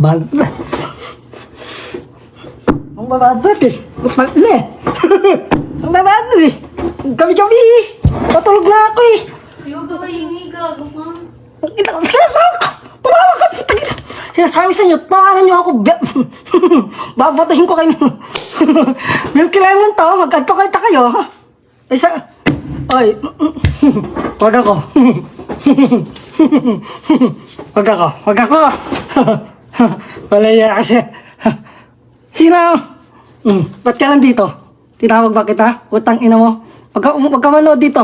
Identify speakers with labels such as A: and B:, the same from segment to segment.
A: Bad. Ang babasat eh. Mali eh. Ang babasat eh. Gabi-gabi eh. Patulog na ako eh.
B: Ayaw ka kayo, gago ka.
A: Tumawa ka sa tagit. Sinasabi sa inyo, tawanan niyo ako. Babatahin ko kayo. Milky Lemon to. Magkanta-kanta kayo. Isa. Oy. Wag ako. Wag ako. Wag ako. Malaya kasi. Sino? Ba't ka nandito? Tinawag ba kita? Utang ina mo. Wag ka manood dito.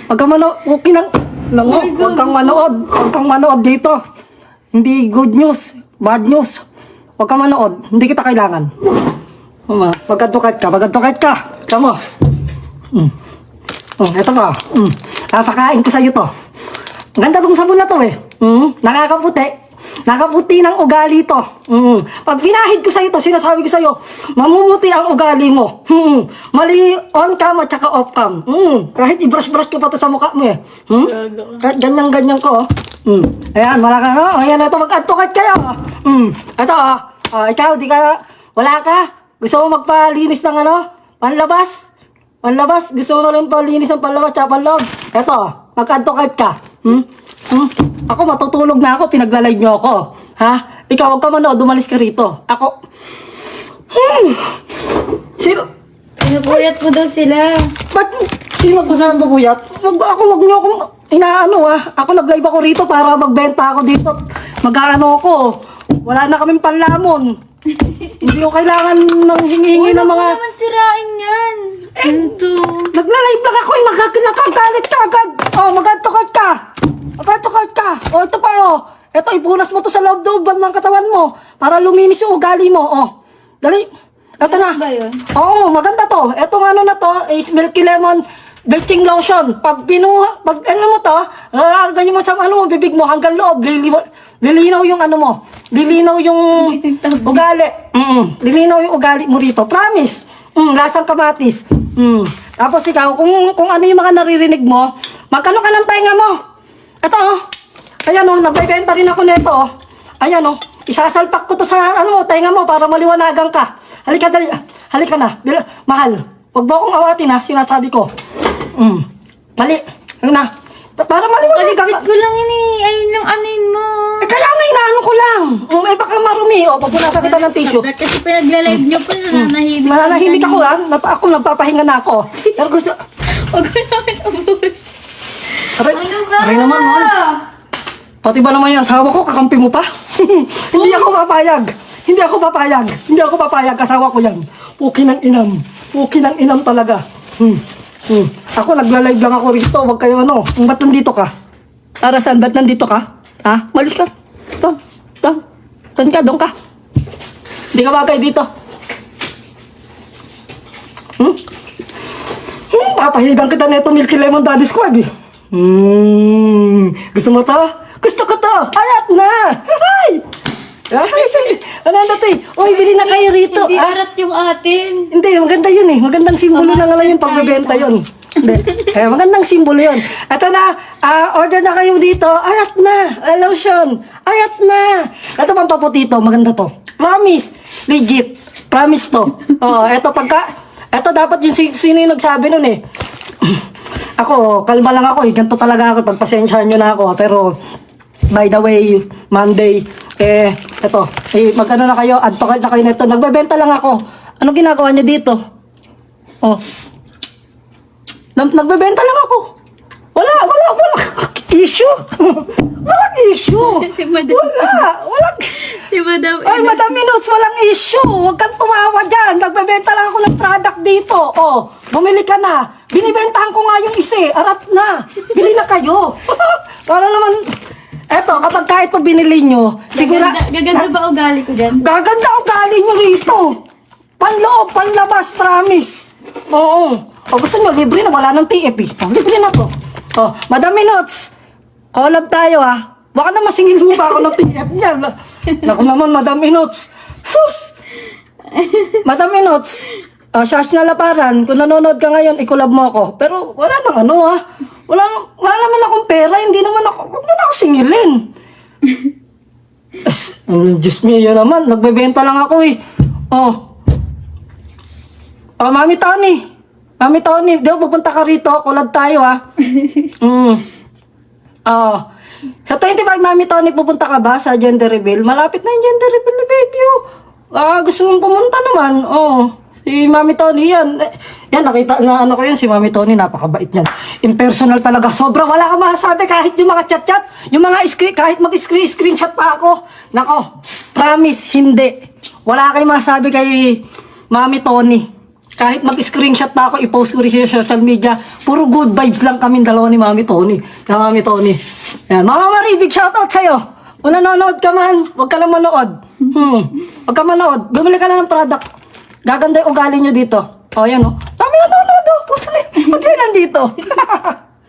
A: Wag ka manood. Okay lang. Lango. Wag kang manood. Wag kang manood dito. Hindi good news. Bad news. Wag kang manood. Hindi kita kailangan. Mama, magkantukad ka. Magkantukad ka. Kamo. Eto pa. Papakain ko sa'yo to. Ang ganda tong sabon na to eh. Nakakaputi. Nakaputi ng ugali to. Pag pinahid ko sa'yo to, sinasabi ko sa'yo, mamumuti ang ugali mo. Mali on cam at saka off cam. Kahit i-brush-brush ko pa to sa mukha mo eh. Kahit ganyan-ganyan ko. Ayan, wala ka no? Ayan, ito, mag-antukat kayo. Ito, ikaw, di ka, wala ka? Gusto mo magpalinis ng ano? Panlabas? Panlabas? Gusto mo rin palinis ng panlabas tsaka panloob? Ito, mag-antukat ka. Ako matutulog na ako, pinaglalay niyo ako. Ha? Ikaw, huwag ka manood, umalis ka rito. Ako... Sino?
B: Pinapuyat mo daw sila.
A: Ba't? Sino magpasahan ba, kuyat? Wag niyo akong inaano ha. Ako nag-live ako rito para magbenta ako dito. Mag-ano ako. Wala na kaming panlamon. Hindi ko kailangan ng hingi-hingi ng mga...
B: Huwag naman sirain yan. Ito.
A: Nagla-live lang ako, nakagalit ka agad. Oh, mag-antukot ka. Mag-antukot ka. Oh, ito pa oh. Ito, ipunas mo to sa loob-looban ng katawan mo para luminis yung ugali mo. Oh, dali. Ito na.
B: Ba yun?
A: Oo, maganda to. Etong ano na to is Milky Lemon Baking Lotion. Pag pinuha, pag ano mo to, ganyan mo sa ano mo, bibig mo hanggang loob. Lilinaw yung ano mo. Lilinaw yung ugali. Lilinaw yung ugali mo rito. Promise. Lasang kamatis. Tapos ikaw, kung ano yung mga naririnig mo, magkano ka ng tenga mo? Ito oh. Ayan oh, nagbebenta rin ako nito oh. Ayan oh. Isasalpak ko to sa ano mo, tenga mo para maliwanagan ka. Halika dali. Halika na. Mahal. Huwag mo akong awatin ha, sinasabi ko. Mali. Ano na? Para maliwanagan ka.
B: Kaligpit ko lang yun eh. Ayun yung anin mo.
A: Eh kaya nga inaano ko lang. Ay baka marumi. O, pagpunasa kita ng tissue.
B: Dapat kasi pinagla-live nyo pa, nananahimik.
A: Mananahimik ako ha. Ako nagpapahinga na ako. Pero gusto...
B: Huwag mo namin ubus.
A: Aray,
B: Ano ba?
A: aray naman mahal. Pati ba naman yung asawa ko, kakampi mo pa? Hindi ako papayag. Hindi ako papayag. Hindi ako papayag. Kasawa ko yan. Puki ng inam. Puki ng inam talaga. Ako, nagla-live lang ako rito. Huwag kayo ano. Ba't nandito ka? Para saan? Ba't nandito ka? Ha? Malis ka. Ito. Saan ka? Doon ka. Hindi ka bagay dito. Papahigang kita na ito Milky Lemon Daddy Squad eh. Gusto mo to? Gusto ko to. Arat na. Ay! Ay, sige. Ano na to eh? Uy, bili na kayo rito.
B: Hindi arat yung atin.
A: Hindi, maganda yun eh. Magandang simbolo na nga lang yung pagbebenta yun. Hindi. Magandang simbolo yun. Ito na, order na kayo dito. Arat na. Lotion. Arat na. Ito pang paputito. Maganda to. Promise. Legit. Promise to. Oh, ito pagka... Ito dapat yung sino yung nagsabi nun eh. Ako, kalma lang ako eh. Ganito talaga ako. Pagpasensyahan nyo na ako. Pero... By the way, Monday, eto, magkano na kayo, add to cart na kayo nito. Nagbebenta lang ako. Ano ginagawa niyo dito? Oh. Nagbebenta lang ako. Wala issue. Walang issue.
B: Si Madam.
A: Walang.
B: Si Madam.
A: Ay, Madam Minuts, walang issue. Huwag kang tumawa dyan. Nagbebenta lang ako ng product dito. Oh, bumili ka na. Binibentahan ko nga yung isa. Arat na. Bili na kayo. Para naman... Eto, kapag ka ito binili nyo, sigura...
B: Gaganda ba ugali ko dyan?
A: Gaganda ugali nyo rito. Panloob, panlabas, promise. Oo. O gusto nyo, libre na, wala ng TF eh. O, libre na to. O, Madam Minuts, collab tayo ah. Baka na masingil mo pa ako ng TF niya. Naku naman, Madam Minuts. Sus! Madam Minuts, Shash na Laparan, kung nanonood ka ngayon, i-collab mo ako. Pero wala nang ano ah. Wala naman akong pera, hindi naman ako, huwag mo na ako singilin. Diyos me, yun naman. Nagbebenta lang ako eh. Oh. Oh, Mami Tony. Mami Tony, di ba pupunta ka rito? Kulad tayo ha. Oh. Sa 25, Mami Tony, pupunta ka ba sa gender reveal? Malapit na yung gender reveal ni baby oh. Gusto mong pumunta naman. Oh. Si Mami Tony yan. Yan, nakita na ano ko yun. Si Mami Tony, napakabait yan. Impersonal talaga. Sobra, wala kang masasabi kahit yung mga chat-chat. Yung mga kahit mag-screenshot pa ako. Nako, promise, hindi. Wala kayong masasabi kay Mami Tony. Kahit mag-screenshot pa ako, i-post ko rin sa social media. Puro good vibes lang kami dalawa ni Mami Tony. Kaya Mami Tony. Yan. Mama Marie, big shoutout sa'yo. Kung nanonood ka man, huwag ka lang manood. Huwag ka manood. Bumili ka lang ng product. Gaganda yung ugali nyo dito. O, yan o. Dami nanonood o. Puta na. Ba't kayo nandito?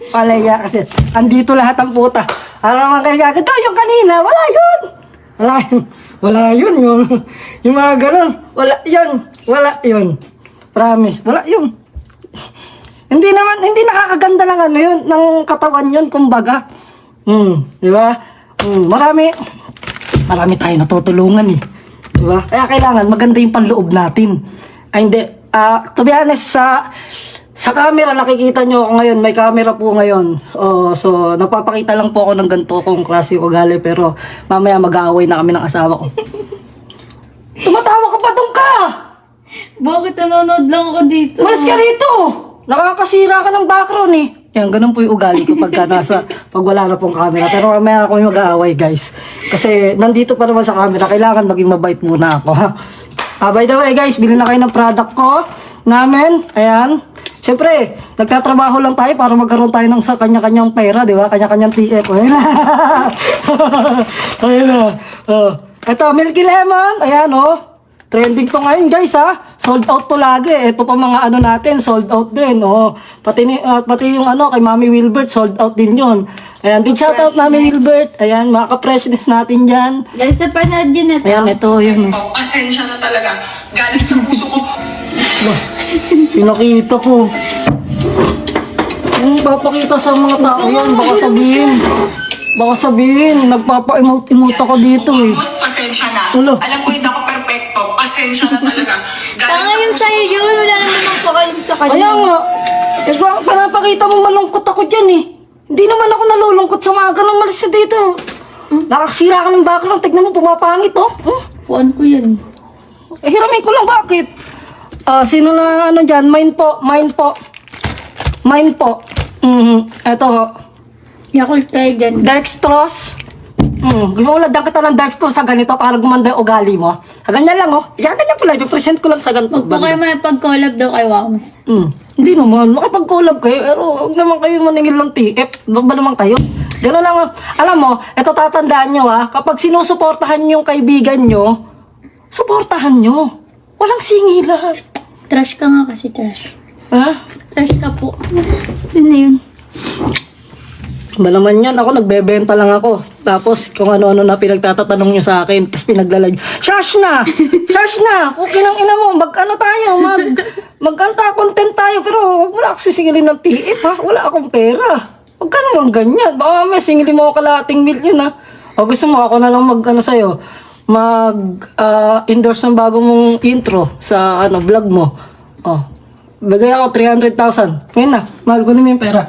A: Palaya kasi. Andito lahat ang puta. Ano naman kayo gaganda? Yung kanina, wala yun. Wala yun. Wala yun. Yung mga ganun. Wala yun. Wala yun. Promise. Wala yun. Hindi nakakaganda ng ano yun. Ng katawan yun, kumbaga. Di ba? Marami tayo natutulungan eh. Diba? Kaya kailangan maganda yung panloob natin. Ay hindi. To be honest, sa camera nakikita nyo ako ngayon. May camera po ngayon. So napapakita lang po ako ng ganito kung klase yung ugali. Pero mamaya mag-aaway na kami ng asawa ko. Tumatawa ka pa doon ka!
B: Bakit nanonood lang ako dito?
A: Malas ka rito! Nakakasira ka ng background eh. Yan, ganun po yung ugali ko pag wala na pong camera. Pero mamaya kami mag-aaway, guys. Kasi nandito pa naman sa camera, kailangan maging mabait muna ako, ha? By the way, guys, bilhin na kayo ng product ko namin. Ayan. Siyempre, nagtatrabaho lang tayo para magkaroon tayo ng sa kanya-kanyang pera, di ba? Kanya-kanyang TF. Ayan na. Ayan na. Ito, Milky Lemon. Ayan, oh. Trending to ngayon, guys, ha. Sold out to lagi. Ito pa mga ano natin, sold out din. Oh. Pati yung ano, kay Mami Wilbert, sold out din yun. Ayan, big shoutout Mami Wilbert. Ayan, mga ka-freshness natin dyan.
B: Guys, napanood yun ito.
A: Ayan, ito, yun.
C: Pasensya na talaga. Galing sa puso ko.
A: Pinakita po. Papakita sa mga tao yan. Baka sabihin, nagpapa-emote ako dito eh.
C: Mas pasensya na.
A: Ulo.
C: Alam ko hindi ako perfecto. Pasensya na talaga.
B: Tanga yung sa'yo yun. Wala naman magpakalim sa kanya.
A: Kaya nga, pinapakita mo malungkot ako dyan eh. Hindi naman ako nalulungkot sa mga ganun malis ka dito. Nakakasira ka ng background. Tignan mo, pumapangit oh.
B: Puan ko yan.
A: Hiramin ko lang bakit? Sino na ano dyan? Mine po. Eto ho.
B: Yakult kayo dyan.
A: Dextrose. Gusto mo ladang kita ng dextrose sa ganito para gumanda yung ugali mo. Sa ganyan lang, oh. Ganyan pala. I-present ko lang sa ganito.
B: Huwag po kayo may pag-collab daw kay Wakamas.
A: Hindi naman. Makipag-collab kayo. Pero huwag naman kayo maningil ng TF. Huwag ba naman kayo? Gano'n lang. Alam mo, ito tatandaan nyo ha. Kapag sinusuportahan yung kaibigan nyo, suportahan nyo. Walang singilan.
B: Trash ka nga kasi trash.
A: Ha?
B: Trash ka po. Yun na yun.
A: Ba naman yan, ako nagbebenta lang ako. Tapos kung ano-ano na pinagtatatanong nyo sa akin, tapos pinaglalag. Shush na! Okay lang ina mo, mag-ano tayo, mag-anta, content tayo, pero wala ako sisingilin ng TF ha, wala akong pera. Huwag ka naman ganyan, baka may singilin mo ako kalating million ha. O gusto mo ako na lang mag-ano sa'yo, endorse ng bago mong intro sa vlog mo. O, bagay ako 300,000. Ngayon na, mahal ko naman yung pera.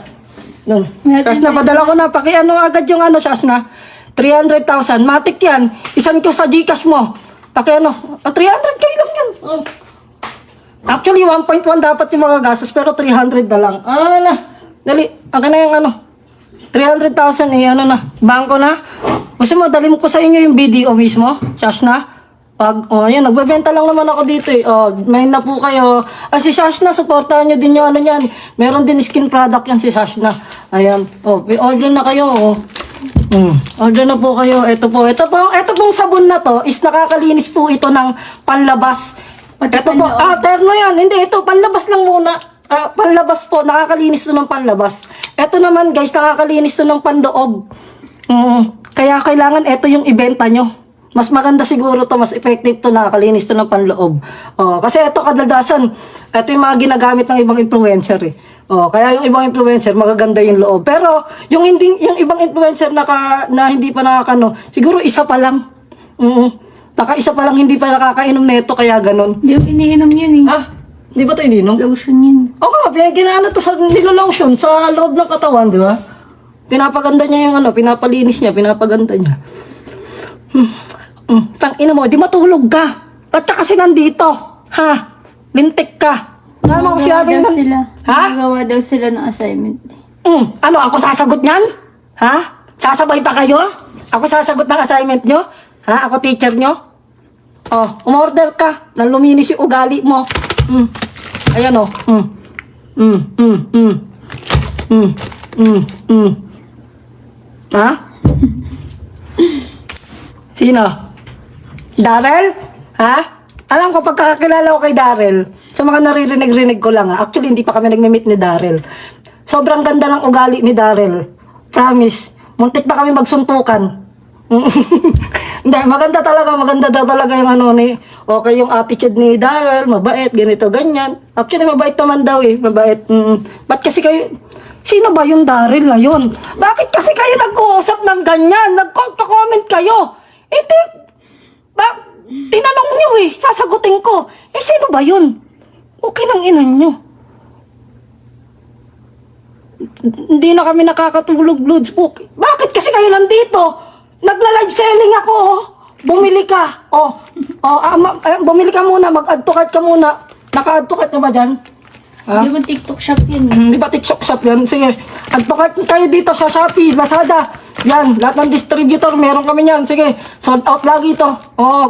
A: Nun. Sas na, padala ko na. Pakiano agad yung Sas na. 300,000. Matik yan. Isan ko sa Gcash mo. Pakiano. 300k lang yan. Oh. Actually, 1.1 dapat yung mga gastos, pero 300 na lang. Na. Dali. Akin na yung 300,000 eh, bangko na. Gusto mo, dalhin ko sa inyo yung BDO mismo. Sas na. Ayan, nagbebenta lang naman ako dito eh. May na po kayo. Si Shashna, supportahan nyo din yung yan. Meron din skin product yan si Shashna. Ayan. Order na kayo. Order na po kayo. Ito pong sabon na to is nakakalinis po ito ng panlabas. Ito po, terno yan. Hindi, ito, panlabas lang muna. Panlabas po, nakakalinis to ng panlabas. Ito naman guys, nakakalinis to ng panloob. Kaya kailangan ito yung ibenta nyo. Mas maganda siguro to, mas effective to, nakakalinis to ng panloob. Kasi ito kadalasan, ito yung mga ginagamit ng ibang influencer eh. Kaya yung ibang influencer, magaganda yung loob. Pero yung ibang influencer na hindi pa nakakano, siguro isa pa lang. Nakaisa pa lang hindi pa nakakainom nito kaya ganun.
B: Hindi ko iniinom yun eh.
A: Ha? Di ba ito ininom?
B: Lotion yun.
A: Oo nga, ginano to sa nilolotion sa loob ng katawan, di ba? Pinapaganda niya yung pinapalinis niya, pinapaganda niya. Tangina mo, di matulog ka. At saka kasi nandito. Ha? Lintik ka. Ano mo kasi
B: Gagawa daw sila.
A: Ha?
B: Gagawa daw sila ng assignment.
A: Ano, ako sasagot niyan? Ha? Sasabay pa kayo? Ako sasagot ng assignment nyo? Ha? Ako teacher nyo? Oh, umorder ka. Nang luminis yung ugali mo. Ayan oh. Ha? Sino? Darrell? Ha? Alam ko, pagkakakilala ko kay Darrell, sa mga naririnig-rinig ko lang ha. Actually, hindi pa kami nagme-meet ni Darrell. Sobrang ganda ng ugali ni Darrell. Promise. Muntik na kami magsuntukan. Hindi, maganda daw talaga yung okay yung attitude ni Darrell, mabait, ganito, ganyan. Actually, mabait naman daw eh, mabait. Ba't kasi kayo, sino ba yung Darrell na yun? Bakit kasi kayo nag-uusap ng ganyan? Nag-comment kayo? Tinanong nyo eh, sasagutin ko. Sino ba yun? Okay nang inan nyo. Hindi na kami nakakatulog, Bloods Book. Bakit kasi kayo nandito? Nagla-live selling ako, oh. Bumili ka. Bumili ka muna, mag-add to cart ka muna. Naka-add to cart na ba dyan? Ha?
B: Di ba TikTok shop yun eh?
A: Di ba TikTok shop yan? Sige, add to cart kayo dito sa Shopee, Lazada. Yan, lahat ng distributor, meron kami yan. Sige, sold out lagi to.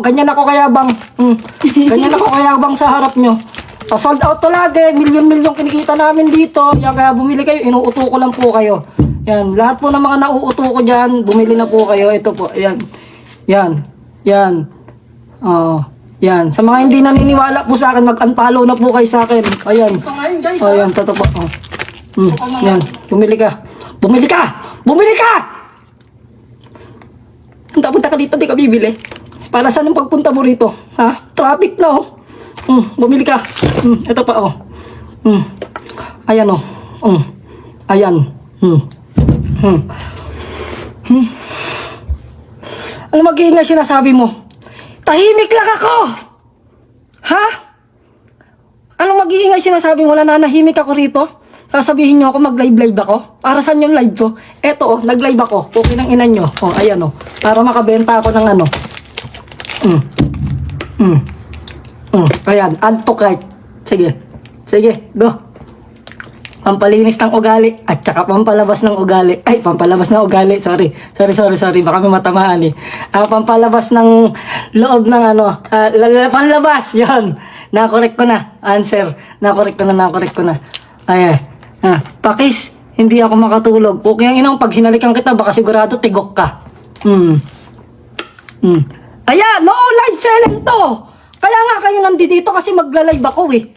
A: Ganyan ako kayabang. Ganyan ako kayabang sa harap nyo. Sold out to lagi, milyon-milyon kinikita namin dito. Yan, kaya bumili kayo, inuuto ko lang po kayo. Yan, lahat po ng mga nauuto ko dyan, bumili na po kayo. Ito po, yan. Yan. Yan. Yan. Sa mga hindi naniniwala po sa akin, mag-unfollow na po kayo sa akin. Ayan. Ayan, totoo po. Yan, bumili ka. Bumili ka! Bumili ka! Punta ka dito, di ka bibili. Para saan ang pagpunta mo rito? Ha? Traffic na, oh. Bumili ka. Ito pa, oh. Ayan, oh. Ayan. Ano mag-iingay sinasabi mo? Tahimik lang ako! Ha? Ano mag-iingay sinasabi mo? Nananahimik ako rito? Sasabihin nyo ako mag-live ako? Para saan yung live ko? Eto, nag-live ako. Okay ng inan nyo. Ayan, para makabenta ako ng ano. Ayan, add to cart. Sige. Sige, go. Pampalinis ng ugali at saka pampalabas ng ugali. Ay, pampalabas ng ugali. Sorry. Baka may matamaan eh. Pampalabas ng loob ng panlabas. Yun. Nakorek ko na. Answer. Nakorek ko na. Ayan. Pakis, hindi ako makatulog. Okay ang inang pag hinalikan kita, baka sigurado tigok ka. Ayan, no live selling to. Kaya nga kayo nandito kasi magla-live ako eh.